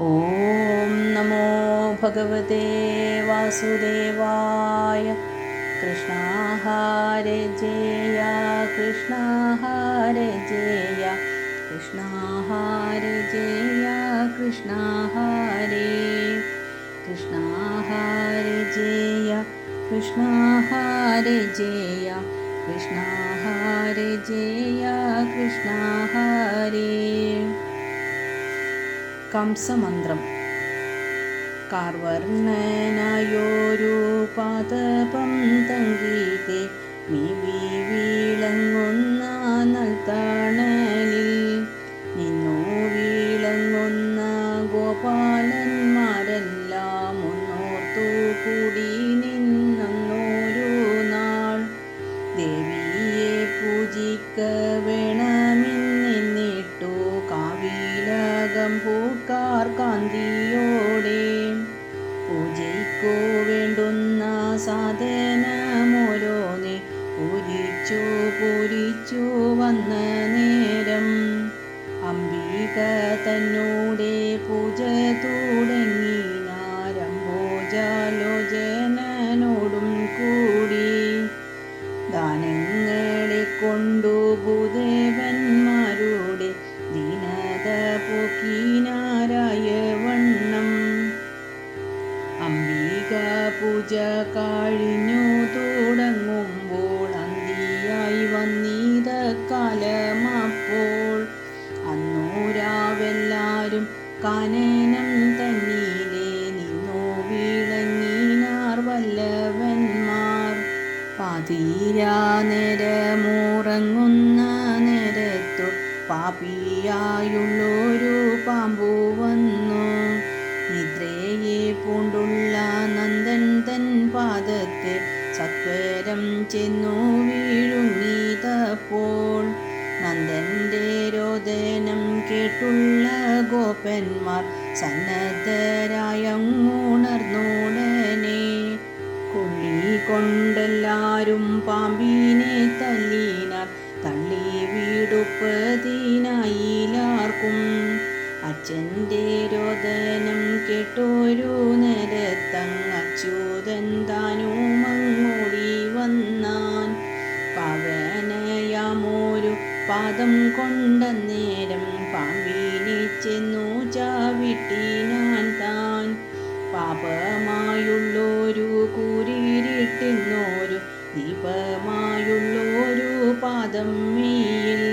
ഓം നമോ ഭഗവതേ വാസുദേവായ. കൃഷ്ണ ഹരേ ജയ കൃഷ്ണ ഹരേ ജയ കൃഷ്ണ ഹരേ ജയ കൃഷ്ണ ഹരേ കൃഷ്ണ ഹരേ ജയ കൃഷ്ണ ഹരേ ജയ കൃഷ്ണ ഹരേ ജയ കൃഷ്ണ ഹരേ. കംസമന്ത്രം. കാർവർണ്ണനായൊരു പാദപം തങ്കീതെ മിവി വീളങ്ങുന്ന നൽത്തണലിൽ നിന്നു വീളങ്ങുന്ന ഗോപാലന്മാരെല്ലാം ഒന്നോർത്തു കൂടി നിന്നൊരു നാൾ ദേവിയെ പൂജിക്ക വേണമെന്നിട്ടു കാവിലകം പൂക്കാർ കാന്തിയോടെ പൂജയ്ക്കു വേണ്ടുന്ന സാധനമോരോന്നെ പൂരിച്ചു വന്ന നേരം അംബിക തന്നോടെ പൂജ തുടങ്ങിനാരംഭോജാലോചനോടും കൂടി ദാനങ്ങളെ കൊണ്ടു ഭൂദേവന്മാരുടെ ദീനത പോക്കിനാരായ വണ്ണം അംബിക പൂജ കഴിഞ്ഞു തുടങ്ങുമ്പോൾ അന്തിയായി വന്നീത കാലമപ്പോൾ അന്നു രാവെല്ലാരും കാനനം തന്നീലേ നിന്നു വീളങ്ങിനാർ വല്ലവന്മാർ. പാതിരാ നേരമുറങ്ങുന്ന നേരത്തു പാപിയായുള്ളൊരു പാമ്പു വന്നു നിദ്രയെ പൂണ്ടുള്ള നന്ദൻ തൻ പാദത്തെ സത്വരം ചെന്നു വീഴുങ്ങിയതപ്പോൾ നന്ദൻ്റെ രോദനം കേട്ടുള്ള ഗോപന്മാർ സന്നദ്ധരായുണർന്നുടനെ കൊണ്ടെല്ലാരും പാമ്പിനെ തല്ലിനാർ തള്ളി വീടുപ്പതിനായില്ലാർക്കും. അച്ഛൻ്റെ രോദനം കേട്ടൊരു നേരത്തങ്ങച്യുതൻ താനും അങ്ങോടി വന്നാൻ. പാവനയാമൊരു പാദം കൊണ്ട നേരം പാമ്പിനെ ചെന്നു ചവിട്ടിനാൻ താൻ. പാപമായുള്ളൊരു കൂരിരുട്ടിന്നൊരു ദീപമായുള്ളൊരു പാദം മേയിൽ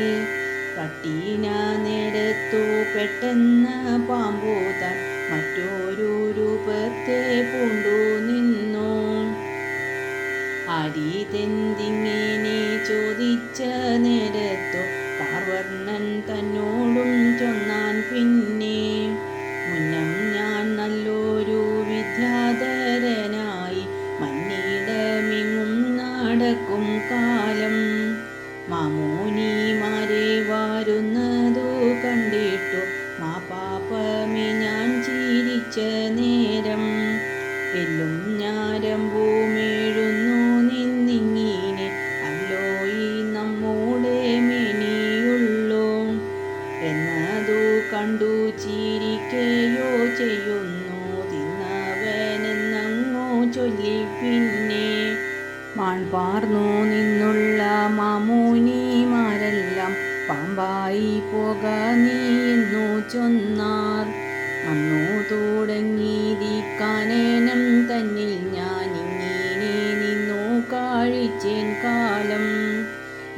തട്ടിന നേരത്തു പെട്ടെന്ന് പാമ്പു താൻ മറ്റൊരു രൂപത്തെ പൂണ്ടു നിന്നു. ആരീതെന്തിങ്ങനെ ചോദിച്ച നേരത്തു കാർവർണ്ണൻ തന്നോടും ചൊന്നാൻ പിന്നെ മുന്നം ഞാൻ നല്ലൊരു വിദ്യാധരനായി മന്നിടമെങ്ങും നടക്കും കാലം മാമൂനിമാരെ വരുന്നതു കണ്ടിട്ടു മാപാപമേ ഞാൻ ചിരിച്ച നേരം എല്ലും ഞാരമ്പൂമേഴുന്നു നിന്നിങ്ങനെ അല്ലോ ഈ നമ്മുടെ മേനിയുള്ളൂ എന്നതു കണ്ടു ചിരിക്കയോ ചെയ്യുന്നു തിന്നവനെന്നങ്ങോ ചൊല്ലി. പിന്നെ മാൺപാർന്നു നിന്നുള്ള മാമൂനിമാരെല്ലാം പാമ്പായി പോക നീ എന്നു ചൊന്നാർ. അന്നു തുടങ്ങിയതി കാനനം തന്നിൽ ഞാൻ ഇങ്ങനെ നിന്നു കാഴിച്ചേൻ കാലം.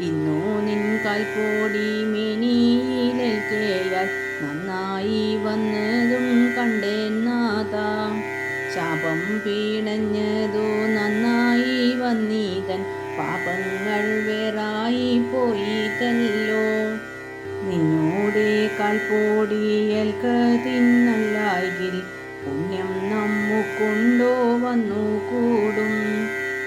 ഇന്നു നിൻ കാൽപ്പോടി മേനിയിലേൽക്കയാൽ നന്നായി വന്നതും കണ്ടെന്നാഥ. ശാപം പീണഞ്ഞതു നന്നായി വന്നീതൻ പാപങ്ങൾ വേറായി പോയിതല്ലോ. നിന്നോടെ കാൽപ്പോടിയേൽക്കതിന്നല്ലായിൽ പുണ്യം നമുക്കുണ്ടോ വന്നു കൂടും.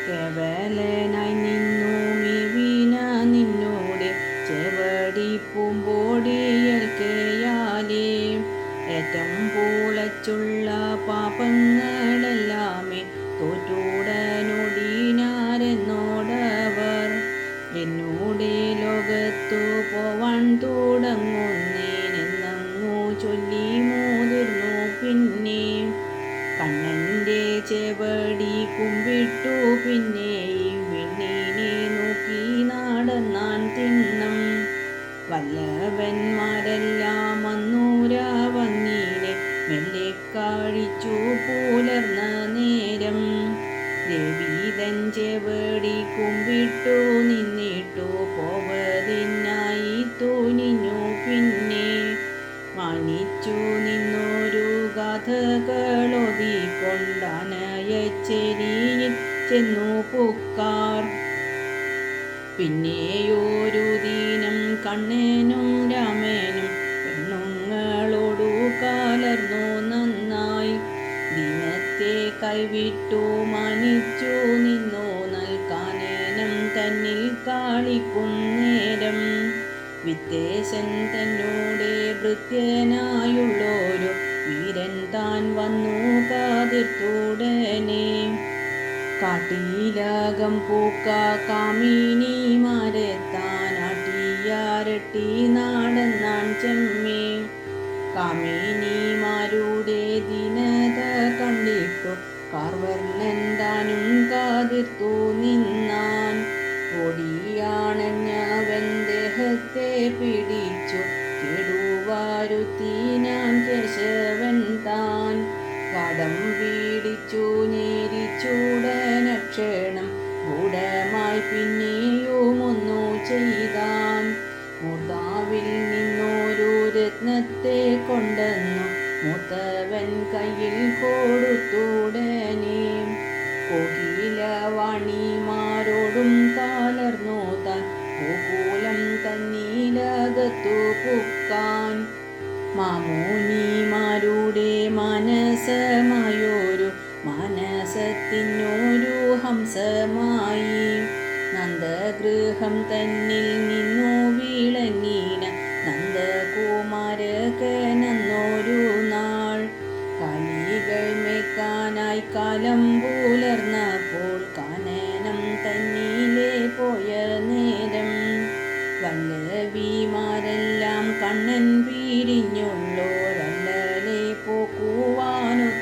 കേവലനായി നിന്നു മിവിന നിന്നോടെ ചെവടിപ്പൂമ്പോടിയേൽക്കയാലേ ഏറ്റം പൂളച്ചുള്ള പാപങ്ങളെല്ലാമേ തോറ്റുടനൊടിനാരെന്നോടവർ. എന്നോടെ ലോകത്തു പോവാൻ തുടങ്ങുന്നേനെന്നങ്ങു ചൊല്ലി മുതിർന്നു മെല്ലെ കാഴിച്ചു പുലർന്ന നേരം ദേവീതൻ ചെവടി കുമ്പിട്ടു നിന്നിട്ടു പോവതിനായി തുനിഞ്ഞു പിന്നെ മാനിച്ചു നിന്നൊരു കഥകളൊതിക്കൊണ്ടാനയച്ചേരിയിൽ ചെന്നു പുക്കാർ. പിന്നെയൊരു ദിനം കണ്ണനും രാമനും പെണ്ണുങ്ങളോടു കലർന്നു നന്നായി. ദിനത്തെ കൈവിട്ടു മാനിച്ചു നിന്നു നൽകാനനം തന്നിൽ കാളിക്കും നേരം വിത്തേശൻ തന്നോടെ ഭൃത്യനായുള്ളൊരു വീരൻ താൻ വന്നു കാതിർത്തുടനെ. കാട്ടിലകം പൂക്ക കാമിനിമാരെ താനാട്ടിയാരട്ടി നാടന്നാൻ ചെമ്മേ. കാമിനിമാരുടെ ദിനത കണ്ടിട്ടു കാർവർണ്ണൻ താനും കാതിർത്തു നിന്നാൻ. ഓടിയാണഞ്ഞവൻ ദേഹത്തെ പിടിച്ചു കേടുവാരുത്തിനാൻ കേശവൻ താൻ. കടം പീഡിച്ചു ഞെരിച്ചുടനക്ഷണം ഗൂഢമായി പിന്നെയുമൊന്നു ചെയ്താൻ. മൂർധാവിൽ നിന്നൊരു രത്നത്തെ കൊണ്ടെന്നു മൂത്തവൻ കയ്യിൽ കൊടുത്തുടനെ. കോകിലവാണിമാരോടും കലർന്നു താൻ ഗോകുലം തന്നിലകത്തു പുക്കാൻ. മാമുനിമാരുടെ മനസമായൊരു മാനസത്തിനൊരു ഹംസമായി നന്ദഗൃഹം തന്നിൽ നിന്നു വിളങ്ങിന നന്ദകുമാരകനെന്നൊരു നാൾ. കാലികൾ മേക്കാനായി കാലം പുലർന്നപ്പോൾ കാനനം തന്നിലെ പോയ നേരം വല്ലവിമാരെല്ലാം കണ്ണൻ പിരിഞ്ഞുള്ളോരല്ലലെ പോക്കുവാനൊത്തുകൂടി.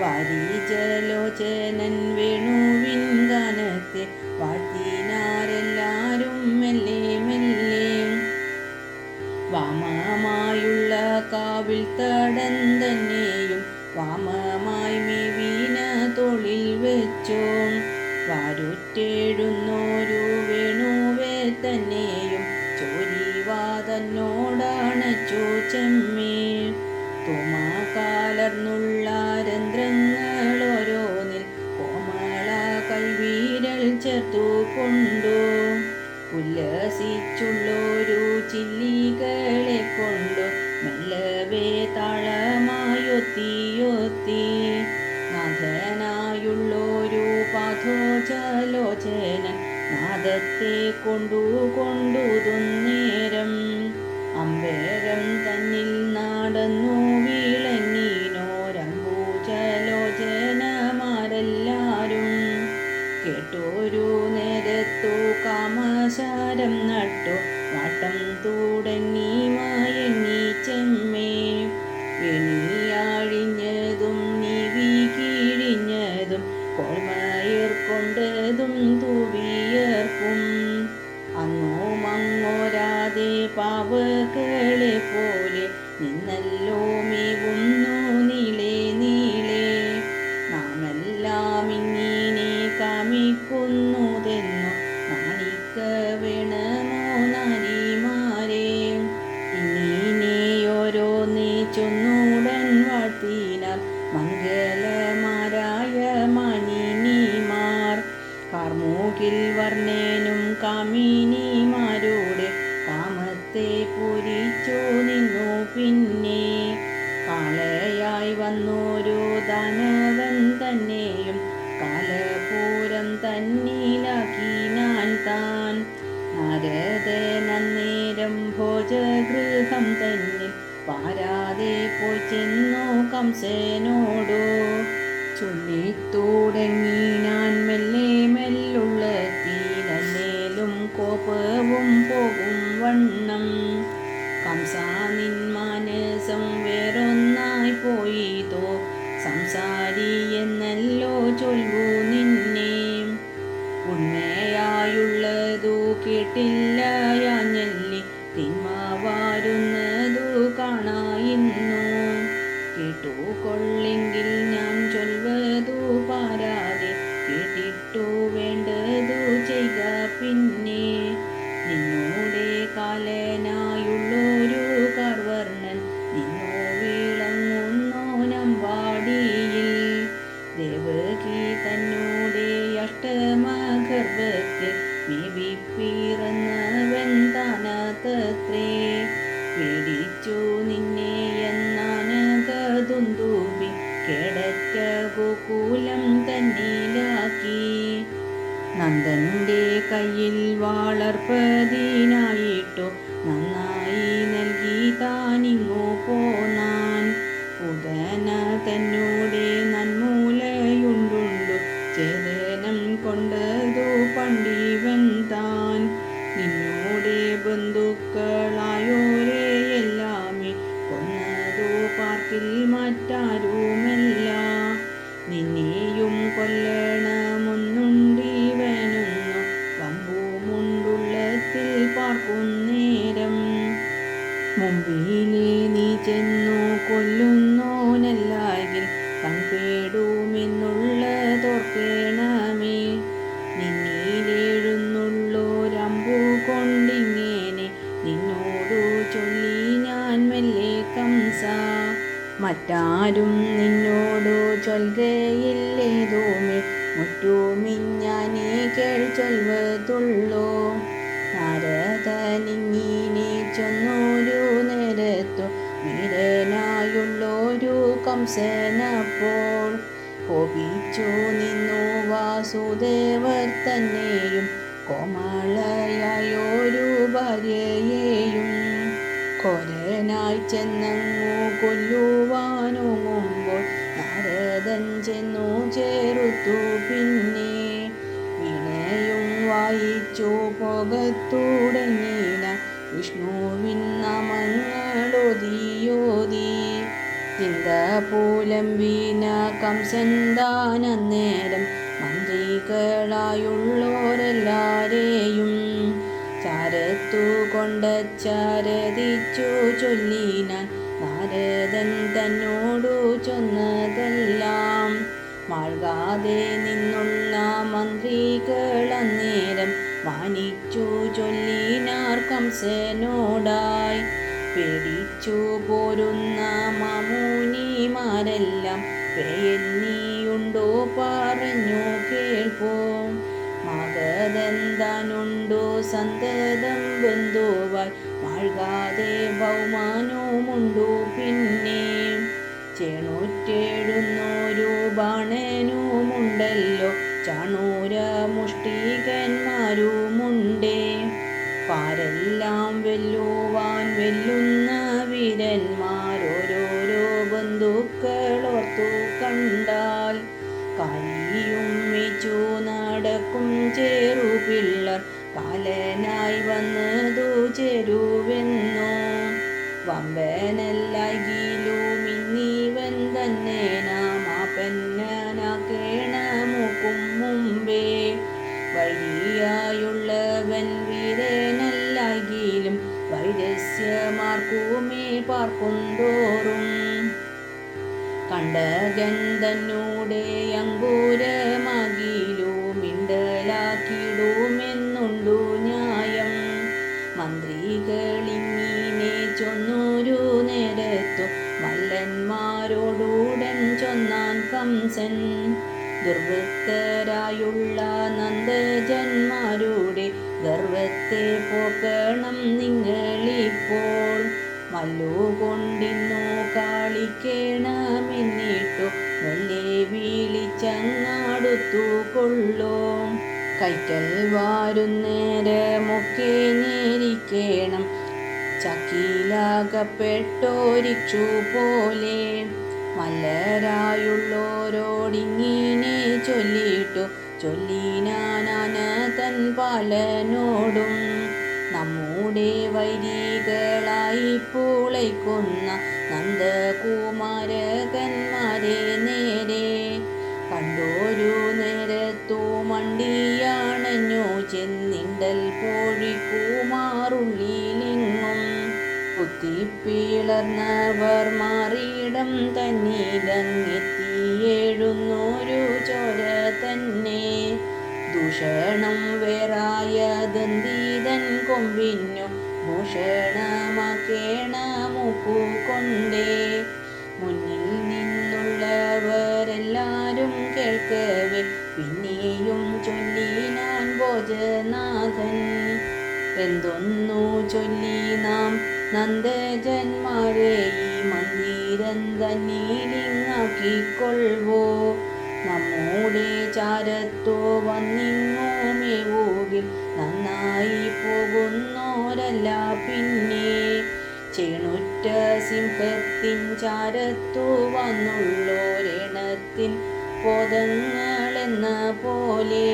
വാരിജലോചനൻ വേണുവിൻ ഗാനത്തെ വാഴ്ത്തിനാരെല്ലാരും മെല്ലെ മെല്ലെ. വാമമായുള്ള കാവിൽ തടം തന്നെയും വാമമായി മേവീന തോളിൽ വെച്ചോ. വാരുറ്റെഴുന്നോരു വേണുവെ തന്നെയും ചോരിവാതന്നോടണച്ചു ചെമ്മേ. തുമാകാലർന്നുള്ള രന്ധ്രങ്ങളോരോന്നിൽ കോമള കൈവീരൽ ചേർത്തു കൊണ്ടു ഉല്ലസിച്ചുള്ളൊരു ചില്ലികളെ കൊണ്ടു മെല്ലവേ താളമായൊത്തിയൊത്തി. നാഥനായുള്ളൊരു പാഥോജലോചനൻ നാദത്തെ കൊണ്ടുതുന്നേരം അമ്പേരം തന്നിൽ നടന്നു വിളങ്ങിനോരംബുജലോചനമാരെല്ലാരും. കേട്ടൊരു നേരത്തു കാമശാരം നട്ടു വാട്ടം തുടങ്ങി മയങ്ങി ചെമ്മേ. വെണിയാഴിഞ്ഞതും നിവി കിഴിഞ്ഞതും കോൾമയിർ കൊണ്ടതും തൂവിയർക്കും. അന്നു മങ്ങോരാതെ പാവകളെ പോലെ നിന്നല്ലോ മേവുന്നു നീളെ നീളെ. നാമെല്ലാം ഇങ്ങനെ കാമിക്കുന്നതെന്നു നാണിക്ക വേണമോ നാരിമാരെ. ഇങ്ങനെയോരോന്ന് ചൊന്നുടൻ വാഴ്ത്തിനാൽ മംഗലമാരായ മാനിനിമാർ. കാർമൂകിൽ വർണ്ണനും കാമിനിമാരുടെ കാമത്തെ പൂരിച്ചു നിന്നു പിന്നെ. കാളയായി വന്നൊരു ദാനവൻ തന്നെയും കാലപൂരം തന്നിലാക്കിനാൻ താൻ. നാരദനന്നേരം ഭോജഗൃഹം തന്നിൽ പാരാതെ പോയി ചെന്നു കംസനോടു ചൊല്ലിത്തുടങ്ങിനാൻ മെല്ലെ മെല്ലുള്ളത്തിനല്ലേലും കോപവും പോകും വണ്ണം. കംസ നിൻ മനസം വേറൊന്നായി പോയിതോ സംസാരി എന്നല്ലോ ചൊല്ലു നിന്നെ. ഉണ്മയായുള്ളതു കേട്ടില്ല യാഞ്ഞല്ലി തിന്മ വാരുന്നതു കാണായി പറയുന്നു. കേട്ടുകൊള്ളെങ്കിൽ ഞാൻ ചൊൽവതു പാരാതെ, കേട്ടിട്ടു വേണ്ടതു ചെയ്ക പിന്നെ. നിന്നോടെ കാലനായുള്ളൊരു കാർവർണ്ണൻ നിന്നു വിളങ്ങുന്നോനമ്പാടിയിൽ. ദേവകി തന്നോടെ അഷ്ടമഗർഭത്തിൽ മേവിപ്പിറന്നവൻ താനത്രേ. പേടിച്ചു നിന്നെ എന്നാനകതുന്തുബി കേടറ്റ ഗോകുലം തന്നിലാക്കി. നന്ദന്റെ കയ്യിൽ വളർപ്പതിനായിട്ടു നന്നായി നൽകി താനിങ്ങു പോന്നാൻ. പുതന തന്നോടെ നന്മൂലയുണ്ടുണ്ടു ചേതനം കൊണ്ടതു പണ്ടിവൻ താൻ. നിന്നോടെ ബന്ധുക്കളായോരെ എല്ലാമേ കൊന്നതു പാർക്കിൽ മറ്റാരുമല്ല. നിന്നെയും കൊല്ലണമെന്നുണ്ടിവനൊന്നു വമ്പുമുണ്ടുള്ളത്തിൽ പാർക്കുന്നേരം. മുമ്പിലെ നീ ചെന്നു കൊല്ലുന്നോനല്ലാകിൽ കൺപേടുമെന്നുള്ളതോർക്കേണമേ. നിന്നിലെഴുന്നുള്ളോരമ്പു കൊണ്ടിങ്ങനെ നിന്നോടു ചൊല്ലി ഞാൻ മെല്ലെ കംസ. മറ്റാരും നിന്നോടു ചൊൽകയില്ലേതുമേ, മുറ്റുമിഞ്ഞാനേ കേൾച്ചൊൽവതുള്ളോ. നാരദനിങ്ങിനെ ചൊന്നൊരു നേരത്തു വീരനായുള്ളൊരു കംസനപ്പോൾ കോപിച്ചു നിന്നു വാസുദേവർ തന്നെയും കോമളയായൊരു ഭാര്യയെയും. കോരനായി ചെന്നങ്ങു കൊല്ലുവാനൊങ്ങുമ്പോൾ നാരദൻ ചെന്നു ചേർത്തു പിന്നെ. വീണയും വായിച്ചു പോകത്തുടങ്ങിന വിഷ്ണുവിൻ നാമങ്ങളോതിയോതി. ചിന്ത പുലംബിന കംസൻ താനന്നേരം മന്ത്രികളായുള്ളോരെല്ലാരെയും ചാരത്തു കൊണ്ടച്ചാരതിച്ചു ചൊല്ലിനാൻ നാരദൻ തന്നോടു ചൊന്നതെല്ലാം. മാൾകാതെ നിന്നുള്ള മന്ത്രികളന്നേരം മാനിച്ചു ചൊല്ലിനാർ കംസനോടായി. പേടിച്ചു പോരുന്ന മാമുനിമാരെല്ലാം പേയൽ നീയുണ്ടോ പറഞ്ഞു കേൾപ്പോ. മഗധൻ താനുണ്ടോ സന്തതം ബന്ധുവായി മാൾകാതെ ബഹുമാനവുമുണ്ടു പിന്നെ. ചേണുറ്റെഴുന്നോരു ബാണനുമുണ്ടല്ലോ ചാണൂര മുഷ്ടികന്മാരുമുണ്ടേ. പാരെല്ലാം വെല്ലുവാൻ വെല്ലുന്ന വീരന്മാരോരോരോ ബന്ധുക്കളോർത്തു കണ്ടാൽ. കാലിയും മേച്ചു നടക്കും ചെറുപിള്ളർ കാലനായി വന്നതു ചേരുവെന്നോ. വമ്പനല്ലാകിലും ഇന്നീവൻ തന്നെ നാമാപന്നനാക്കേണമുക്കും മുമ്പേ. വൈരിയായുള്ളവൻ വീരനല്ലാകിലും വൈരസ്യമാർക്കുമേ പാർക്കുന്തോറും. കണ്ടകൻ തന്നൂടെ അങ്കുരമാകിലും മിണ്ടലാക്കിടുമെന്നുണ്ടു ന്യായം. മന്ത്രികളിങ്ങനെ ചൊന്നൊരു നേരത്തു മല്ലന്മാരോടുടൻ ചൊന്നാൻ കംസൻ. ദുർവൃത്തരായുള്ള നന്ദജന്മാരുടെ ഗർവത്തെ പോക്കണം നിങ്ങളിപ്പോൾ. മല്ലുകൊണ്ടിന്നു കാളിക്കേണമെന്നിട്ടു മെല്ലെ വിളിച്ചങ്ങാടുത്തു കൊള്ളോ. കൈക്കൽ വാരുന്നേരമൊക്കെ ഞെരിക്കേണം ചക്കിലാകപ്പെട്ടോരിക്ഷു പോലെ. മല്ലരായുള്ളോരോടിങ്ങിനെ ചൊല്ലിട്ടു ചൊല്ലിനാന തൻ പാലനോടും. നമ്മുടെ വൈരികളായി പൂളയ്ക്കുന്ന നന്ദകുമാരകന്മാരെ നേരെ കണ്ടോരു നേരത്തു മണ്ടിയാണഞ്ഞു ചെന്നിണ്ടൽ പോഴിക്കുമാറുള്ളിലെങ്ങും. കുത്തി പിളർന്നവർ മാറിയിടം തന്നിലങ്ങെത്തിയേഴുന്നൊരു ചോര തന്നെ. ദൂഷണം വേറായ ദന്തീതൻ കൊമ്പിന്നു ഭൂഷണമാക്കേണ മൂക്കുകൊണ്ടേ. മുന്നിൽ നിന്നുള്ളവരെല്ലാരും കേൾക്കവേ പിന്നെയും ചൊല്ലിനാൻ ഭോജനാഥൻ. എന്തൊന്നു ചൊല്ലി നാം നന്ദജന്മാരെ ഈ മന്ദിരം തന്നിലിങ്ങാക്കിക്കൊള്ളുവോ. നമ്മുടെ ചാരത്തോ വന്നിങ്ങോ മേവുകിൽ നന്നായി പോകുന്നോരല്ല പിന്നെ. ചേണുറ്റ സിംഹത്തിൻ ചാരത്തു വന്നുള്ളോരെണത്തിൻ പോതങ്ങളെന്ന പോലെ.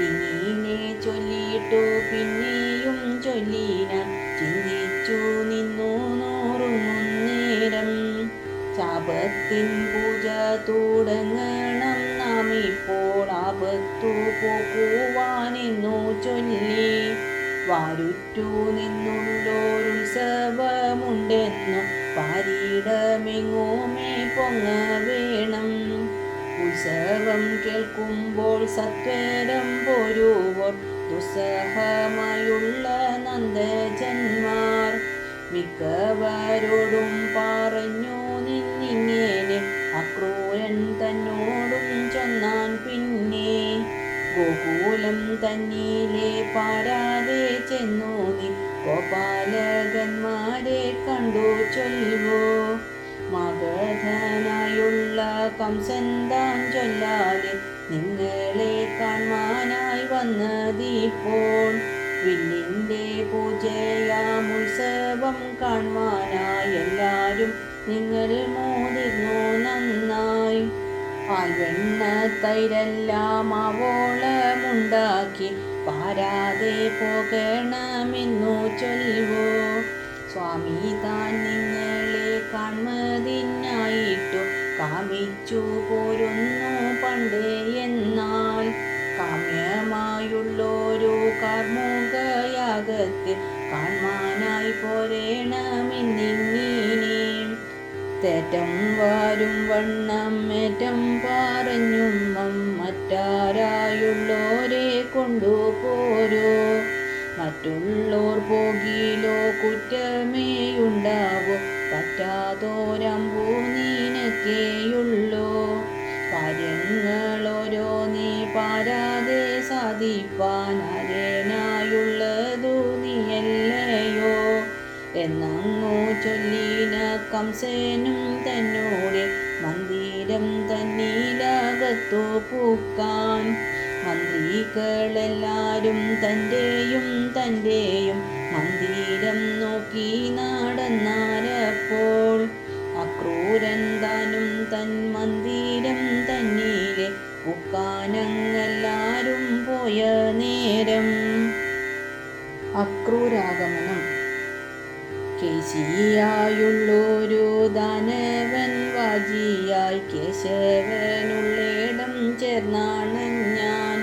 ഇങ്ങനെ ചൊല്ലിട്ടു പിന്നെയും ചൊല്ലിനാൻ ചിന്തിച്ചു നിന്നു നോറുമുന്നേരം. ശാപത്തിൻ പൂജ തുടങ്ങണം നാം ഇപ്പോൾ ആപത്തു പോക്കുവാനെന്നു ചൊല്ലി. വാരുറ്റു നിന്നുള്ളോരുത്സവമുണ്ടെന്നു പാരിടമെങ്ങുമേ പൊങ്ങ വേണം. ഉത്സവം കേൾക്കുമ്പോൾ സത്വരം പോരുവോർ ദുസ്സഹമായുള്ള നന്ദജന്മാർ. മിക്കവരോടും പറഞ്ഞു നിന്നിങ്ങനെ അക്രൂരൻ തന്നോടും ചൊന്നാൻ പിന്നെ. ഗോകുലം തന്നിലെ പാരാതെ ചെന്നു നീ ഗോപാലകന്മാരെ കണ്ടു ചൊല്ലുവോ. മഗധനായുള്ള കംസൻ താൻ ചൊല്ലാതെ നിങ്ങളെ കാണാനായി വന്നതിപ്പോൾ. വില്ലിൻ്റെ പൂജയാം ഉത്സവം കാണുവാനായി എല്ലാരും നിങ്ങൾ മോതിർന്നു നന്നായി. പാൽവെണ്ണ തൈരെല്ലാം ആവോളമുണ്ടാക്കി പാരാതെ പോകണമെന്നു ചൊല്ലുവോ. സ്വാമി താൻ നിങ്ങളെ കാൺമതിനായിട്ടു കാമിച്ചു പോരുന്നു പണ്ടേ എന്നാൽ. കാമ്യമായുള്ളൊരു കാർമുകയാഗത്തിൽ കാൺമാനായി പോരേണമെന്നിങ്ങനെ. തേറ്റം വാരും വണ്ണം ഏറ്റം പറഞ്ഞും മറ്റാരായുള്ളോരെ കൊണ്ടുപോരോ. മറ്റുള്ളോർ പോകിലോ കുറ്റമേയുണ്ടാവോ പറ്റാതോരമ്പു നിനക്കേയുള്ളോ. കാര്യങ്ങളോരോന്നേ പാരാതെ സാധിപ്പാൻ അരേനായുള്ളതു നീയല്ലയോ. എന്നങ്ങു ചൊല്ലിന കംസനും തന്നോടെ മന്ദിരം തന്നിലകത്തു പൂക്കാൻ. മന്ത്രികളെല്ലാരും തൻ്റെയും മന്ദിരം നോക്കി നടന്നാരപ്പോൾ. അക്രൂരൻ താനും തൻ മന്ദിരം തന്നിലെ പൂക്കാനങ്ങെല്ലാരും പോയ നേരം. അക്രൂരാഗമനം. കേശിയായുള്ളൊരു ദാനവൻ വാജിയായി കേശവനുള്ളേടം ചേർന്നാണഞ്ഞാൻ.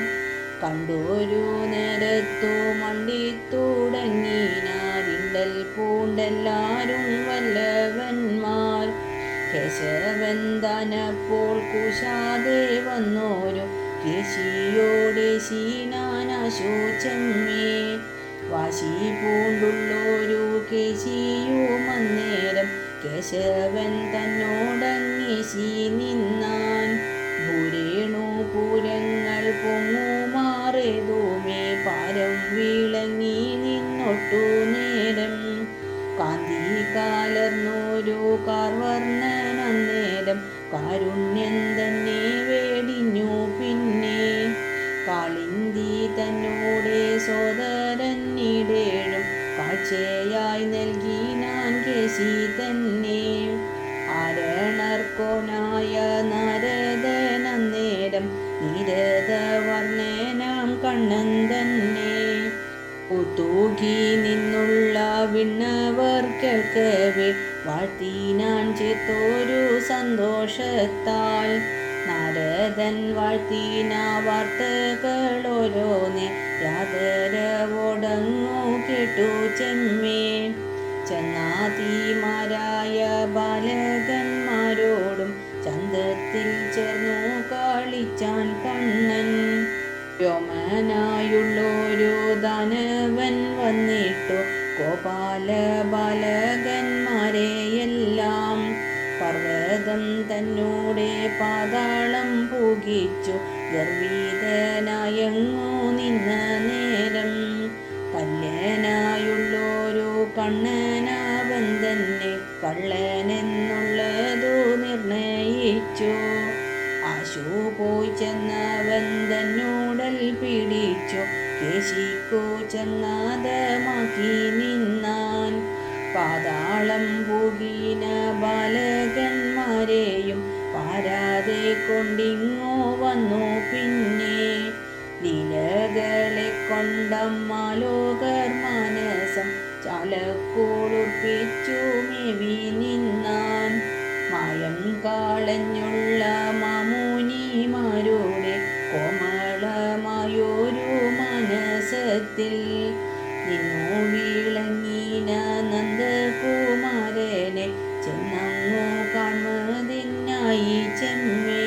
കണ്ടൊരു നേരത്തു മണ്ടിത്തുടങ്ങിനാരിണ്ടൽ പൂണ്ടെല്ലാരും വല്ലവന്മാർ. കേശവൻ താനപ്പോൾ കുശാതെ വന്നോരു കേശിയോടേശിനാനാശു ചെമ്മേ. വാശി പൂണ്ടുള്ളൊരു കേശിയുമന്നേരം കേശവൻ തന്നോടങ്ങേശി നിന്നാൻ. ഭൂരേണുപൂരങ്ങൾ പൊങ്ങുമാറേതുമേ പാരം വിളങ്ങി നിന്നൊട്ടു നേരം. കാന്തി കാലർന്നൊരു കാർവർണ്ണനന്നേരം കാരുണ്യം തന്നെ വേടിഞ്ഞു പിന്നെ. കാളിന്തി തന്നോടെ സോദരനിടേഴും കാഴ്ചയായി നൽകിനാൻ കേശി തന്നെ. ആരണർക്കോനായ നാരദനന്നേരം നീരദവർണ്ണനാം കണ്ണൻ തന്നെ. പുത്തൂകി നിന്നുള്ള വിണ്ണവർ കേൾക്കവേ വാഴ്ത്തിനാൻ ചേർത്തൊരു സന്തോഷത്താൽ. നാരദൻ വാഴ്ത്തിന വാർത്തകളോരോന്നേ യാതരവോടങ്ങു കേട്ടു ചെമ്മേ. ചങ്ങാതിമാരായ ബാലകന്മാരോടും ചന്തത്തിൽ ചേർന്നു കളിച്ചാൻ കണ്ണൻ. വ്യോമനായുള്ളൊരു ദാനവൻ വന്നിട്ടു ഗോപാല ബാലകന്മാരെയെല്ലാം പർവ്വതം തന്നോടെ പാതാളം പൂകിച്ചു ഗർഭിതനായങ്ങു നിന്ന നേരം കല്യനായുള്ളൊരു കണ്ണനാവൻ തന്നെ കള്ളനെന്നുള്ളതു നിർണയിച്ചു. ആശു പോയി ചെന്നവൻ തന്നോടൽ പിടിച്ചു കേശിക്കു ചങ്ങാതമാക്കി നിന്നാൻ. പാതാളം പൂകിന ബാലകന്മാരെയും പാരാതെ കൊണ്ടിങ്ങോ വന്നു പിന്നെ. ലീലകളെ കൊണ്ടമ്മാലോകർ മാനസം ചാലക്കുളിർപ്പിച്ചു മേവി നിന്നാൻ. മായം കാളഞ്ഞുള്ള മാമുനിമാരുടെ കോമളമായൊരു മനസത്തിൽ നിന്നു വിളങ്ങിന നന്ദകുമാരനെ ചെന്നങ്ങു കാൺമതിനായി ചെമ്മേ.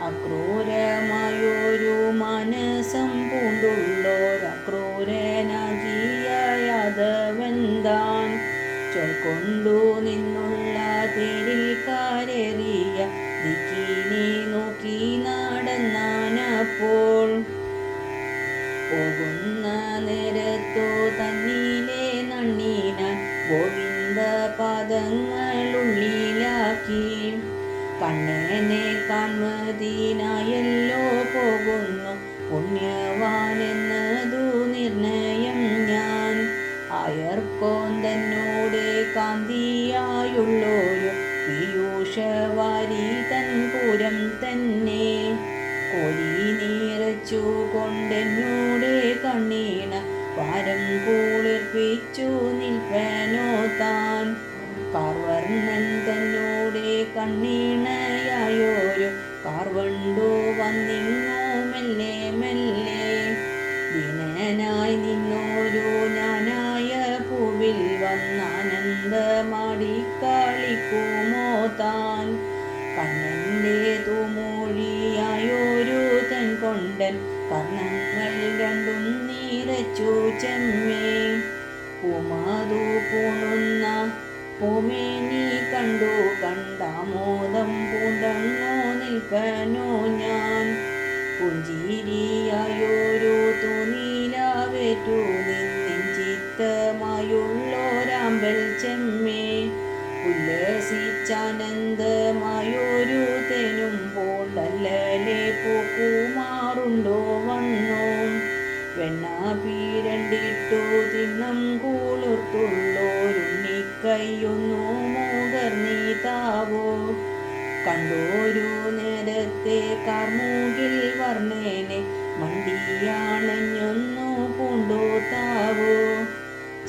അക്രൂരമായൊരു മനസം പൂണ്ടുള്ളോരക്രൂരനാകിയ യാദവൻ താൻ ചൊൽക്കൊണ്ടു നിന്നുള്ള തേരിൽ കാരേറിയ ദിക്കിനെ നോക്കി നടന്നാനപ്പോൾ. പോകുന്ന നേരത്തു തന്നിലെ നണ്ണീനാൻ ഗോവിന്ദ പാദങ്ങളുള്ളിലാക്കി. കണ്ണനെ കാൺമതിനായല്ലോ പോകുന്നു പുണ്യവാനെന്നതു നിർണയം ഞാൻ. അയർക്കോൻ തന്നോട് കാന്തിയായുള്ളൊരു പീയൂഷവാരി തൻ പുരം തന്നെ കോരി നിറച്ചു കൊണ്ടെന്നോട് കണ്ണീണ വാരം കുളിർപ്പിച്ചു നിൽപ്പനോ താൻ. കാർവർണ്ണൻ തന്നോട് കണ്ണീണയായൊരു കാർവണ്ടു വന്നിങ്ങോ മെല്ലെ മെല്ലെ. ദീനനായി നിന്നോരു ഞാനായ പൂവിൽ വന്നാനന്ദമാടി കളിക്കുമോ താൻ. കണ്ണൻ്റെ തൂമൊഴിയായൊരു തൻ കൊണ്ടൻ കർണങ്ങൾ രണ്ടും നിറച്ചു ചെമ്മേ. പൂമതു പൂണുന്ന പൂമേനി കണ്ടു കണ്ടാമോദം പൂണ്ടങ്ങോ നിൽപ്പനോ ഞാൻ. പുഞ്ചിരിയായൊരു തൂനീലാവേറ്റു നിന്നിൻ ചിത്തമായുള്ളോരാമ്പൽ ചെമ്മേ. ഉല്ലസിച്ചാനന്ദമായൊരു തേനും പോണ്ടല്ലേ പൂക്കുമാറുണ്ടോ വണ്ണോ. വെണ്ണ പീരണ്ടിട്ടു തിണ്ണം കുളിർത്തുള്ളോരുണ്ണിക്കൈയൊന്നു മുകർന്നീതാവോ. കണ്ടോരു നേരത്തെ കാർമൂകിൽ വർണ്ണേനെ മണ്ടിയാണഞ്ഞൊന്നു പൂണ്ടു താവോ.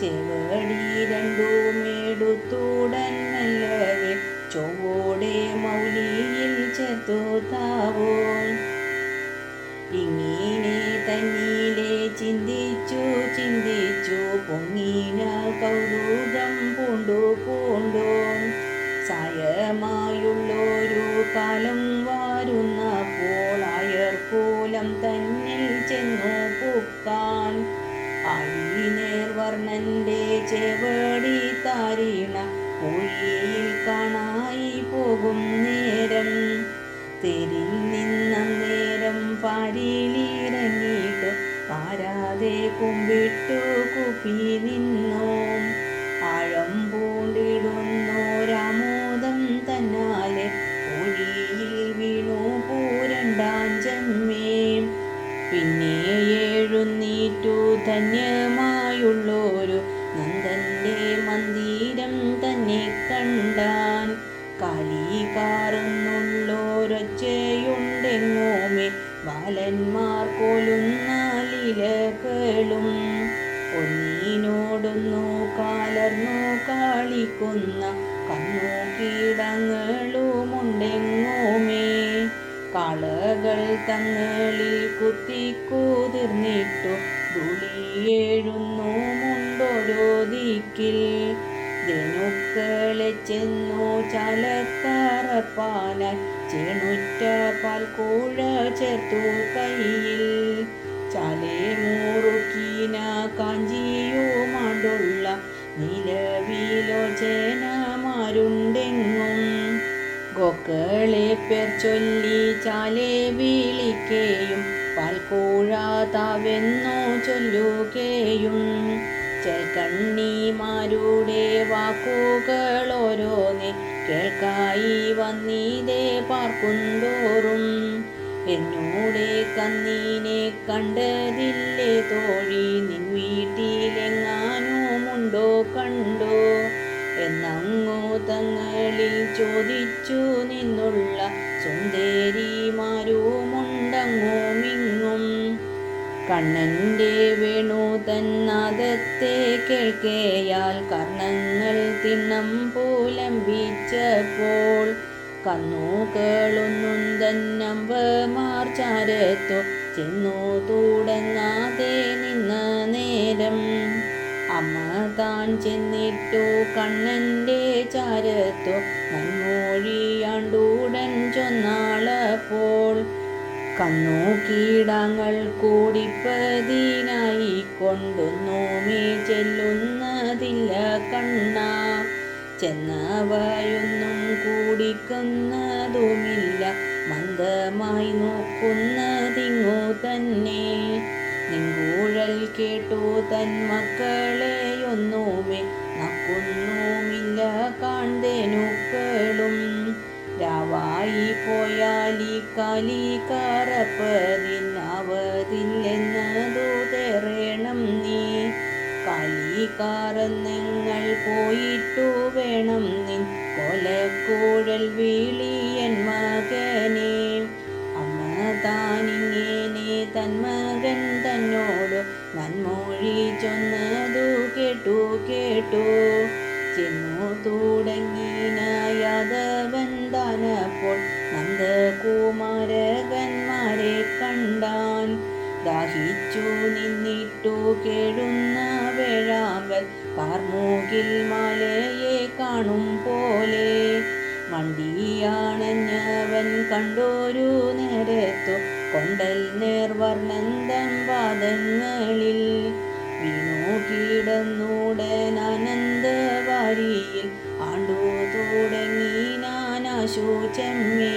ചെവടി രണ്ടുമെടുത്തുടൻ മെല്ലവേ ചൊവ്വോടെ മൗലിയിൽ ചേർത്തു താവോ. ഇങ്ങനെ തന്നിലെ ചിന്തിച്ചു ചിന്തിച്ചു പൊങ്ങിന കൗതുകം പൂണ്ടു പൂണ്ടു. സായമായുള്ളൊരു കാലം വാരുന്നപ്പോൾ അയർക്കൂലം തന്നിൽ ചെന്നു പൂക്കാൻ. ആഴിനേർവർണ്ണന്റെ ചെവടി താരീണ പൊഴിയിൽ കാണായി പോകും നേരം. തെരിൽ നിന്നം നേരം പാരിലിറങ്ങിയിട്ടു പാരാതെ കുമ്പിട്ടു കുപ്പി നിന്നു. ആഴം പൂണ്ടിടുന്നോരാമോദം തന്നാലെ പൊഴിയിൽ വീണു പൂരണ്ടാൻ ചെമ്മേ. പിന്നെ എഴുന്നീറ്റു ധന്യമായുള്ളൊരു നന്ദന്റെ മന്ദിരം തന്നെ കണ്ടാൻ. കളി കാറുന്നുള്ളൊരൊച്ചയുണ്ടെങ്ങോമേ ബാലന്മാർ കൊലുന്നാലിലകളും. ഒന്നിനോടൊന്നു കാലർന്നു കളിക്കുന്ന കണ്ണു കീടങ്ങളുമുണ്ടെങ്ങോമേ. കാളകൾ തങ്ങളിൽ കുത്തിക്കുതിർന്നിട്ടു ധൂളിയേഴുന്നു മുണ്ടോരോ ദിക്കിൽ. ധനുക്കളെ ചെന്നു ചാലക്കറപ്പാനായി ചേണുറ്റ പാൽക്കൂഴ ചേർത്തു കയ്യിൽ. ചാലെ മുറുക്കിന കാഞ്ചിയുമാണ്ടുള്ള നിലവിലോചനമാരുണ്ടെങ്ങും. ഗോക്കളെ പേർ ചൊല്ലി ചാലെ വിളിക്കേയും പാൽക്കൂഴ താവെന്നോ ചൊല്ലുകയും. ചെൽക്കണ്ണിമാരുടെ വാക്കുകളോരോന്നേ കേൾക്കായി വന്നീതേ പാർക്കുന്തോറും. എന്നൂടെ കന്നീനെ കണ്ടതില്ലേ തോഴി, നിൻ വീട്ടിലെങ്ങാനുമുണ്ടോ കണ്ടോ എന്നങ്ങു തങ്ങളിൽ ചോദിച്ചു നിന്നുള്ള സുന്ദരിമാരുമുണ്ടങ്ങുമിങ്ങും. കണ്ണൻ്റെ വേണു തന്നാദത്തെ കേൾക്കേയാൽ കർണങ്ങൾ തിണ്ണം പുലമ്പിച്ചപ്പോൾ കന്നുകളൊന്നും തന്നമ്പമാർ ചാരത്തു ചെന്നു തുടങ്ങാതെ നിന്ന നേരം. അമ്മ താൻ ചെന്നിട്ടു കണ്ണൻ്റെ ചാരത്തു നന്മൊഴിയാണ്ടുടൻ ചൊന്നാളപ്പോൾ. കന്നു കീടങ്ങൾ കൂടിപ്പതിനായി കൊണ്ടൊന്നുമേ ചെല്ലുന്നതില്ല കണ്ണാ. ചെന്നവയൊന്നും കൂടിക്കുന്നതുമില്ല, മന്ദമായി നോക്കുന്നതിങ്ങു തന്നെ. നിൻകൂഴൽ കേട്ടു തൻ മക്കളെയൊന്നുമേ നക്കുന്നുമില്ല കാൺതേനുക്കളും. രാവായി പോയാലി കാലി കറപ്പതിനാവതില്ലെന്നതു തേറേണം നീ. കാലിക്കാറന്നങ്ങൾ പോയിട്ടു വേണം നിൻ കൊലക്കൂഴൽ വിളിയൻ മകനെ. അമ്മ താനിങ്ങനെ തൻ മകൻ തന്നോടു നന്മൊഴി ചൊന്നതു കേട്ടു ചെന്നു തുടങ്ങിന യാദവൻ താനപ്പോൾ നന്ദകുമാരകന്മാരെ കണ്ടാൻ. ദാഹിച്ചു നിന്നിട്ടു കേഴുന്ന വേഴാമ്പൽ കാർമൂകിൽ മാലയെ കാണും പോലെ. വണ്ടിയാണഞ്ഞവൻ കണ്ടോരു നേരത്തു കൊണ്ടൽ നേർവർണ്ണന്തം പാദങ്ങളിൽ വീണു കിടന്നുടനാനന്ദവാരിയിൽ ആണ്ടു തുടങ്ങിനാനാശു ചെമ്മേ.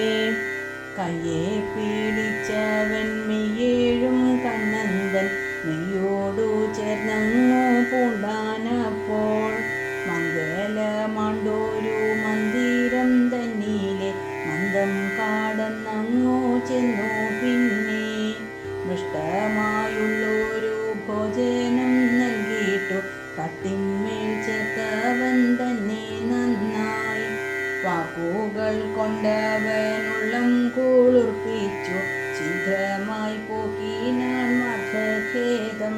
കയ്യെ പിടിച്ചവൻ മെയ്യേഴും കണ്ണന്തൻ മെയ്യോടു ചേർന്നങ്ങു പൂണ്ടാനപ്പോൾ. മംഗലമാണ്ടോരു മന്ദിരം തന്നീലെ മന്ദം കാടന്നങ്ങു ചെന്നു പിന്നെ. മൃഷ്ടമായുള്ളൊരു ഭോജനം നൽകിയിട്ടു കട്ടിന്മേൽ ചേർത്തവൻ തന്നെ നന്നായി. വാക്കുകൾ കൊണ്ടവനുള്ളം കുളിർപ്പിച്ചു ശീഘ്രമായി പോക്കിനാൻ മർദ്ദഖേദം.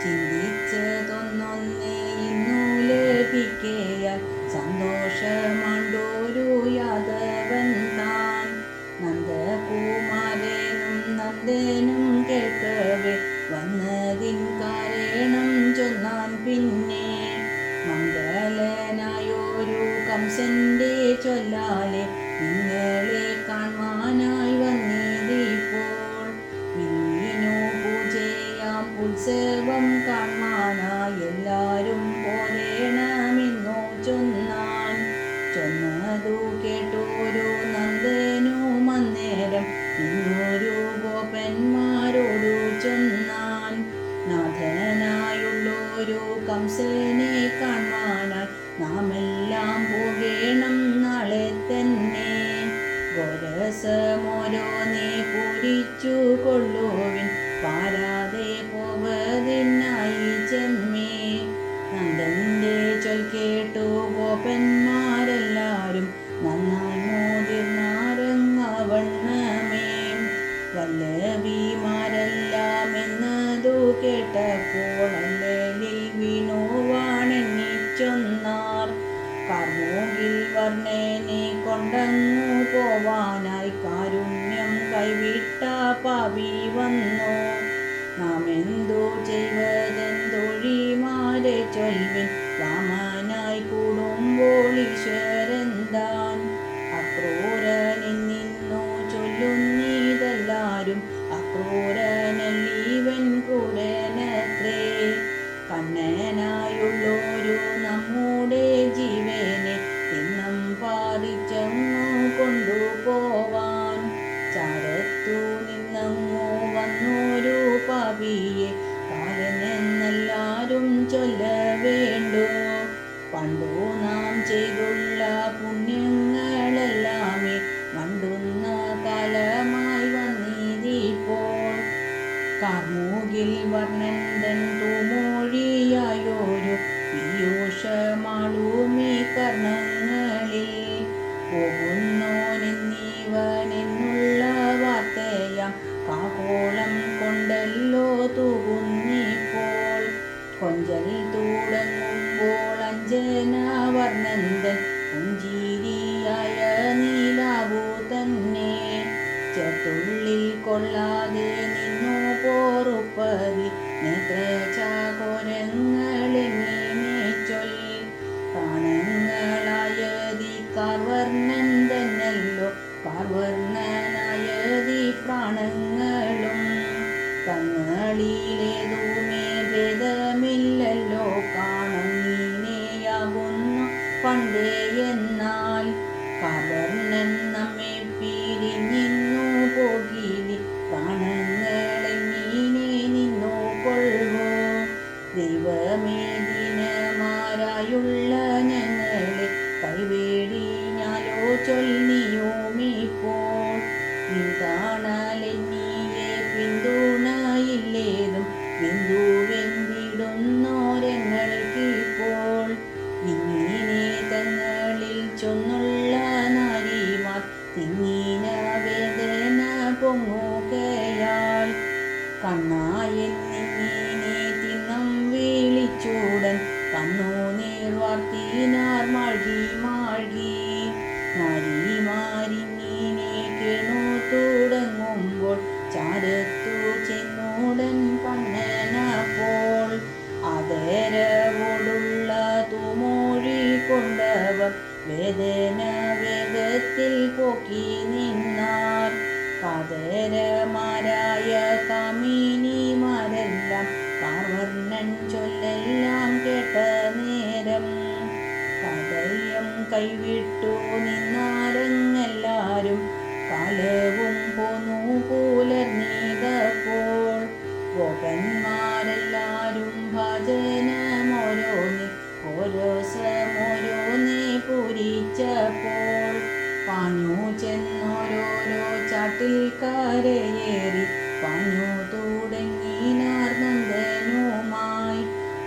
ചിന്തിച്ചതൊന്നൊന്നേ ഇന്നു ലഭിക്കയാൽ സന്തോഷമാണ്ടോരു യാദവൻ താൻ. നന്ദകുമാരനും നന്ദനും കേൾക്കവേ വന്നതിൻ കാരണം ചൊന്നാൻ പിന്നെ. മംഗലനായൊരു കംസന്റെ ചൊല്ലാലെ നിങ്ങളെ കാണാനായി വന്നിരിപ്പോൾ. വില്ലിനു പൂജയാം ഉത്സവം കാണാനായി എല്ലാരും പോരേണമെന്നു ചൊന്നാൻ. ചൊന്നതു കേട്ടോരു നന്ദനും അന്നേരം ഇന്നൊരു ഗോപന്മാരോടു ചൊന്നാൻ. നാഥനായുള്ളൊരു കംസനെ കാണാനായി നാമെല്ലാം പോകേണം നാളെ തന്നെ. ഗോരസമോരോന്നേ പൂരിച്ചു കൊള്ളുവിൻ പാരാതെ പോവതിനായി ചെമ്മേ. നന്ദന്റെ ചൊൽ കേട്ടു ഗോപന്മാരെല്ലാരും നന്നായി മോതിർന്നാരങ്ങവണ്ണമേ. വല്ലവിമാരെല്ലാം എന്നതു കേട്ടപ്പോൾ അല്ലേലിൽ വീണുവാണെന്നിച്ചൊന്നാർ. കാർമൂകിൽ വർണ്ണനെ കൊണ്ടങ്ങു പോവാനായി കാരുണ്യം കൈവിട്ട പാപി വന്നു. നാം എന്തു ചെയ്വതെന്തൊഴിമാരെ ചൊൽവിൻ വാമനായി ചൊല്ലുമ്പോൾ ഈശ്വരൻ താൻ അക്രൂരനിൽ നിന്നു ചൊല്ലുന്നീതെല്ലാരും അക്രൂരനല്ലീവൻ ക്രൂരനത്രേ. കണ്ണനായുള്ളൊരു നമ്മുടെ ജീവനെ എന്നും പാറിച്ചങ്ങു കൊണ്ടുപോവാൻ ചാരത്തു നിന്നങ്ങു വന്നൊരു പാപിയെ കാലനെന്നെല്ലാരും ചൊല്ലവേണ്ടു. പണ്ടു നാം ചെയ്തുള്ള പുണ്യങ്ങളെല്ലാമേ മണ്ടുന്ന കാലമായി വന്നിരിപ്പോൾ. കാർമൂകിൽ വർണ്ണന്തൻ തൂമൊഴിയായൊരു പീയൂഷമാളുമീ കർണങ്ങളിൽ പോകുന്നോനെന്നീവനെന്നുള്ള വാർത്തയാം കാകോളം കൊണ്ടല്ലോ തൂകുന്നിപ്പോൾ. കൊഞ്ചൽ തുടങ്ങുമ്പോൾ അഞ്ജനവർണ്ണന്തൻ പുഞ്ചിരിയായ നീലാവു തന്നെ ചേർത്തുള്ളിൽ കൊള്ളാതെ നിന്നു പോറുപ്പതി നേത്രചാകോരങ്ങളെങ്ങനെ ചൊല്ലി. പ്രാണങ്ങളായതി കാർവർണ്ണൻ തന്നല്ലോ കാർവർണ്ണനായതി പ്രാണങ്ങളും. തങ്ങളിലേതുമേ ഭേദമില്ലല്ലോ കാണുന്നീനെയാകുന്നു പണ്ടേ എന്നാൽ. കാർവർണ്ണൻ നമ്മെ പിരിഞ്ഞിന്നു പോകിലി പ്രാണങ്ങളെങ്ങനെ നിന്നു കൊള്ളുവോ. ദൈവമേ ദീനമാരായുള്ള ഞങ്ങളെ കൈവേടിഞ്ഞാലോ ചൊല്ലിയോമിപ്പോൾ. നിൻ കാണലെന്നിയെ പിന്തുണയില്ലേതും ബിന്ദുവെന്തിടുന്നോരങ്ങൾക്കിപ്പോൾ. ഇങ്ങനെ തങ്ങളിൽ ചൊന്നുള്ള നാരിമാർ തിങ്ങിന വേദന പൊങ്ങുകയാൽ കണ്ണായെന്നിങ്ങനെ തിന്നം വിളിച്ചൂടൻ കണ്ണുനീർ വാർത്തിനാർ മാഴ്കി മാഴ്കി. നാരിമാരിങ്ങനെ കേണു തുടങ്ങുമ്പോൾ ചാരത്തു ചെന്നൂടൻ കണ്ണനപ്പോൾ ആദരവോടുള്ള തൂമൊഴി കൊണ്ടവർ വേദന വേഗത്തിൽ പോക്കി നിന്നാർ. കാതരമാരായ കാമിനിമാരെല്ലാം കാർവർണ്ണൻ ചൊല്ലെല്ലാം കേട്ട നേരം കഥയം കൈവിട്ടു നിന്നാരങ്ങെല്ലാരും കാലവും പോന്നു പുലർന്നീതപ്പോൾ. ഗോപന്മാരെല്ലാരും ഭജനമോരോന്ന് ഓരോസമോരോന്നേ പൂരിച്ചപ്പോൾ പാഞ്ഞു ചെന്നോരോരോ ചാട്ടിൽ കരയേറി പാഞ്ഞു തുടങ്ങിനാർ നന്ദനുമായി.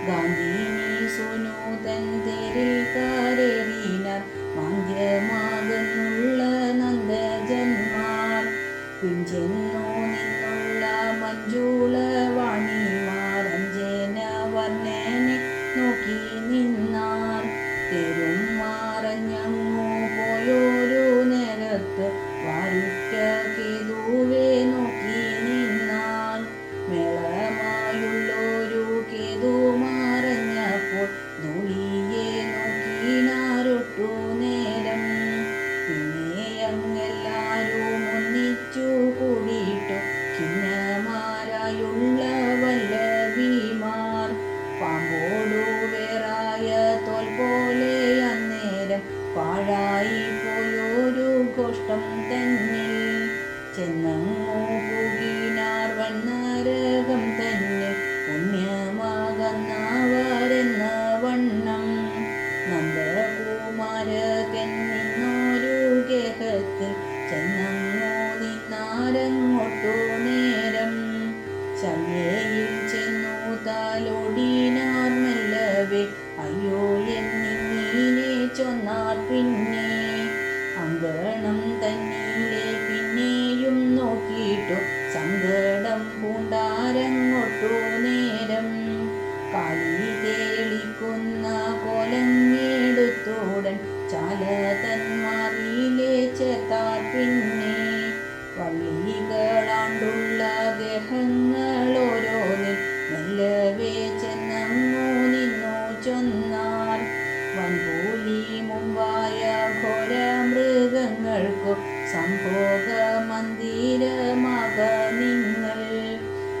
ഗാന്ധിനി സുനൂതൻ തേരിൽ കരേറിനാർ മാന്ദ്യമാകുന്നുള്ള നന്ദജന്മാർ. പിഞ്ചെന്നു നിന്നുള്ള മഞ്ജുളവാണിമാർ അഞ്ജനവർണ്ണനെ നോക്കി നിന്നാർ. തെരും മറഞ്ഞങ്ങു പോയൊരു നേരത്ത് വാരുറ്റ കേതുവെ നോക്കി നിന്നാർ. മേളമായുള്ളൊരു കേതു മറഞ്ഞപ്പോൾ ധൂളിയെ നോക്കിനാരൊട്ടു നേരം. പിന്നെ അങ്ങെല്ലാരും ഒന്നിച്ചു കൂടിയിട്ടു ഖിന്നമാരായുള്ള വല്ലഭിമാർ പാമ്പോടു വേറായ തോൽ പോലെ അന്നേരം പാഴായി പോയൊരു ഗോഷ്ടം തന്നിൽ ചെന്നങ്ങു പൂകിനാർ വന്നരകം തന്നെ പുണ്യമാകുന്നവരെന്ന വണ്ണം. നന്ദകുമാരകൻ നിന്നൊരു ഗേഹത്തിൽ ചെന്നങ്ങു നിന്നാരങ്ങോട്ടു നേരം. ശല്യയിൽ ചെന്നു താലോടിനാർ മെല്ലവേ അയ്യോ എന്നിങ്ങനെ ചൊന്നാർ. പിന്നെ അങ്കണം തന്നിലെ പിന്നെയും നോക്കിയിട്ടു സങ്കടം പൂണ്ടാരങ്ങോട്ടു നേരം. കാലി തേളിക്കുന്ന കോലങ്ങെടുത്തോടൻ ചാല തന്മാറിയിലെ ചേർത്താർ. പിന്നെ വള്ളികളാണ്ടുള്ള ഗേഹങ്ങളോരോന്നിൽ മെല്ലവേ ചെന്നങ്ങു നിന്നു ചൊന്നാർ. വൻപൂലി സംഭോഗ മന്ദിരമാക നിങ്ങൾ.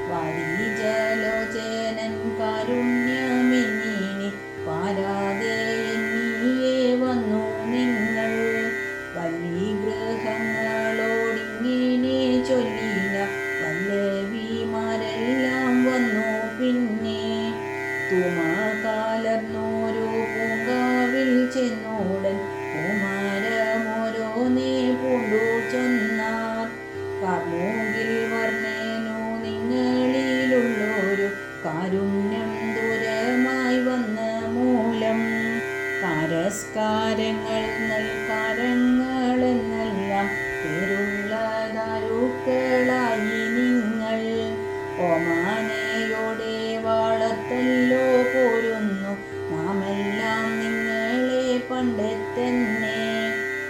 വാരിജലോചനൻ കാരുണ്യമെന്നിനി പാരാതെ എന്നിയെ വന്നു നിങ്ങൾ. വല്ലിഗൃഹങ്ങളോടിങ്ങനെ ചൊല്ലിന വല്ലവിമാരെല്ലാം വന്നു പിന്നെ. തുമകാലർന്നോരു പൂങ്കാവിൽ ചെന്നോടൻ കുമാരമോരോന്നേ പൂണ്ടു ചൊന്നാർ. കാർമൂകിൽ വർണ്ണനു നിങ്ങളിലുള്ളൊരു കാരുണ്യം ദൂരമായി വന്ന മൂലം. കാരസ്കാരങ്ങൾ നൽകാരങ്ങളെന്നെല്ലാം പേരുള്ള ദാരുക്കളായി നിങ്ങൾ. ഓമാനയോടെ വളർത്തല്ലോ പോരുന്നു നാമെല്ലാം നിങ്ങളെ പണ്ടെത്തന്നെ.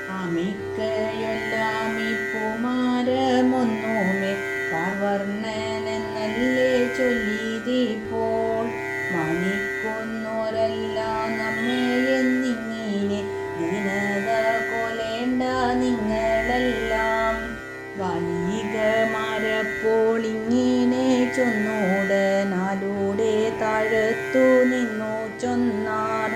ആമിക്കയൊല്ലാം ഇപ്പുമാരമൊന്നുമേ കാർവർണ്ണനെന്നല്ലേ ചൊല്ലിയതിപ്പോൾ. മാനിക്കുന്നോരല്ല നമ്മെ എന്നിങ്ങനെ ദീനത കൊലേണ്ട നിങ്ങളെല്ലാം. ബാലികമാരപ്പോൾ ഇങ്ങനെ ചൊന്നോടനാലൂടെ താഴത്തു നിന്നു ചൊന്നാർ.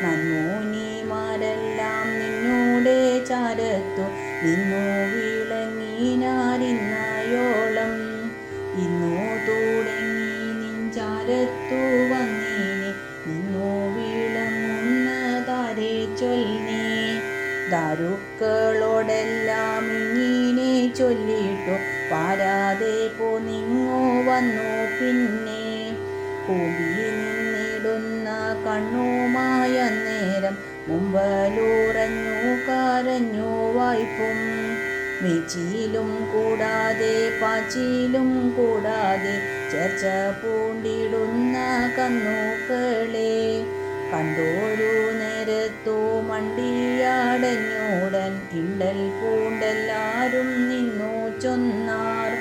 നന്മൂനിമാരെല്ലാം നിന്നോടെ ചാരത്തു നിന്നു വിളങ്ങിനാരിന്നയോളം. ഇന്നു തുടങ്ങി നിഞ്ചാരത്തു വന്നീനി നിന്നു വിളങ്ങുന്നതാരെ ചൊല്ലി. ദാരുക്കളോടെല്ലാം ഇങ്ങനെ ചൊല്ലിട്ടു പാരാതെ പോന്നിങ്ങു വന്നു പിന്നെ. കൂമ്പി നിന്നിടുന്ന കണ്ണുമായ നേരം മുമ്പലുറഞ്ഞു കരഞ്ഞു വായ്പും. മീച്ചിലും കൂടാതെ പാച്ചിലും കൂടാതെ ചേർച്ച പൂണ്ടിടുന്ന കണ്ണുകളെ. കണ്ടോരു നേരത്തു മണ്ടിയാടഞ്ഞോടൻ ഇണ്ടൽ പൂണ്ടെല്ലാരും നിന്നു ചൊന്നാർ.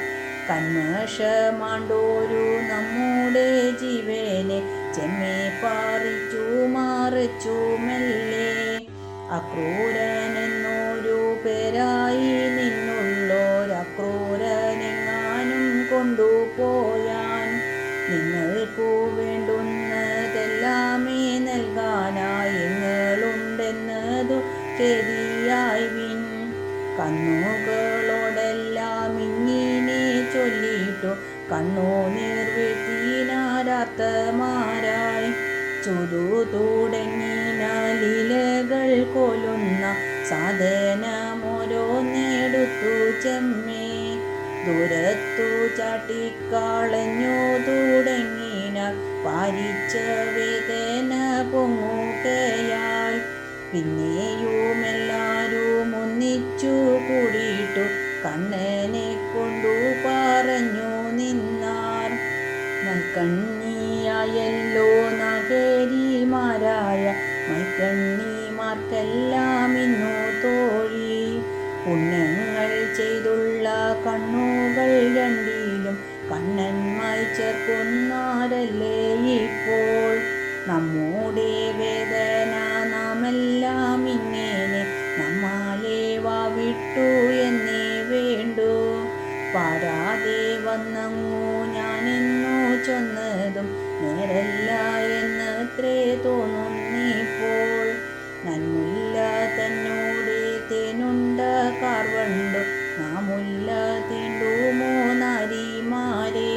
കന്മഷമാണ്ടോരു നമ്മുടെ ജീവനെ ചെമ്മേ പാറിച്ചു മറിച്ചു മെല്ലെ. അക്രൂരനെന്നൊരു പേരായി നിന്നുള്ളോരക്രൂരനെങ്ങാനും കൊണ്ടുപോയാൻ. നിങ്ങൾക്കു വേണ്ടുന്നതെല്ലാമേ നൽകാനായി എങ്ങളുണ്ടെന്നതു ശരിയായി വിൻ. കണ്ണുകളോടെല്ലാം ഇങ്ങനെ ചൊല്ലിട്ടു കണ്ണുനീർ വീഴ്ത്തിനാരാത്തമാരായി. ചുതു തുടങ്ങിനാലിലകൾ കൊല്ലുന്ന സാധനമോരോന്നെടുത്തു ചെമ്മേ. ദൂരത്തു ചാട്ടിക്കളഞ്ഞു തുടങ്ങിനാൽ പാരിച്ച വേദന പൊങ്ങുകയാൽ. പിന്നെയുമെല്ലാരും ഒന്നിച്ചു കൂടിയിട്ടു കണ്ണനെ കൊണ്ടു പറഞ്ഞു നിന്നാർ. നൽകണ്ണിയായല്ലോ നഗരിമാരായ മൈക്കണ്ണിമാർക്കെല്ലാം ഇന്നു തോഴി. പുണ്യങ്ങൾ ചെയ്തുള്ള കണ്ണുകൾ രണ്ടിലും കണ്ണന്മായി ചേർക്കുന്നവരല്ലേ ഇപ്പോൾ. നമ്മുടെ വേദന നാമെല്ലാം ഇങ്ങനെ നമ്മാലെ വാവിട്ടു എന്നേ വേണ്ടു. പാരാതെ വന്നങ്ങു ഞാനെന്നു ചൊന്നതും നേരല്ല എന്നത്രേ തോന്നുന്നിപ്പോൾ. നന്മുല്ല തന്നോടെ തേനുണ്ട കാർവണ്ടു നാമുല്ല തീണ്ടുമോ നാരിമാരെ.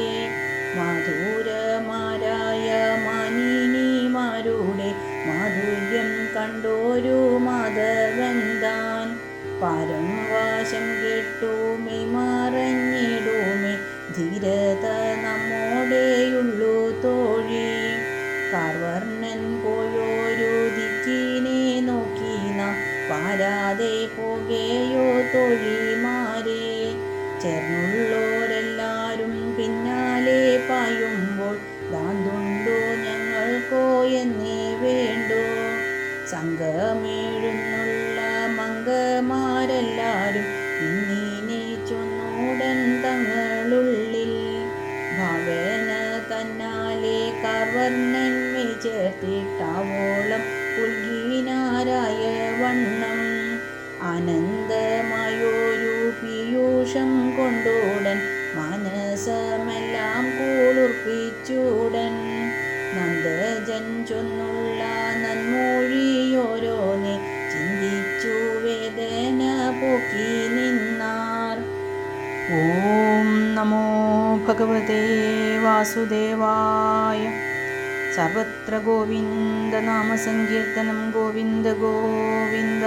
മാധുരമാരായ മാനിനിമാരുടെ മാധുര്യം കണ്ടോരു മാധവൻ താൻ. പാരം വാശം കേട്ടുമേ മറഞ്ഞിടുമേ ധീരത നമ്മോടെയുള്ളു തോഴി. കാർവർണ്ണൻ പോയോരു ദിക്കിനെ നോക്കി നാം പാരാതെ പോകയോ തോഴിമാരെ. ചേർന്നുള്ളോരെല്ലാരും പിന്നാലെ പായുമ്പോൾ ഭ്രാന്തുണ്ടോ ഞങ്ങൾക്കോ എന്നേ വേണ്ടു. സംഘമേഴുന്നുള്ള മംഗമാരെല്ലാരും ഇങ്ങനെ ചൊന്നൂടൻ തങ്ങളുള്ളിൽ. ഭാവന തന്നാലെ കാർവർണ്ണന്മേ ചേർത്തിട്ടാവോളം പുൽകീനാരായ വണ്ണം. ആനന്ദമായൊരു സന്തോഷം കൊണ്ടുടൻ മനസ്സമെല്ലാം കുളിർപ്പിച്ചുടൻ. നന്ദജൻ ചൊന്നുള്ള നന്മൊഴിയോരോന്നെ ചിന്തിച്ചു വേദന പോക്കി നിന്നാർ. ഓം നമോ ഭഗവതേ വാസുദേവായ. സർവത്ര ഗോവിന്ദ നാമസങ്കീർത്തനം. ഗോവിന്ദ ഗോവിന്ദ.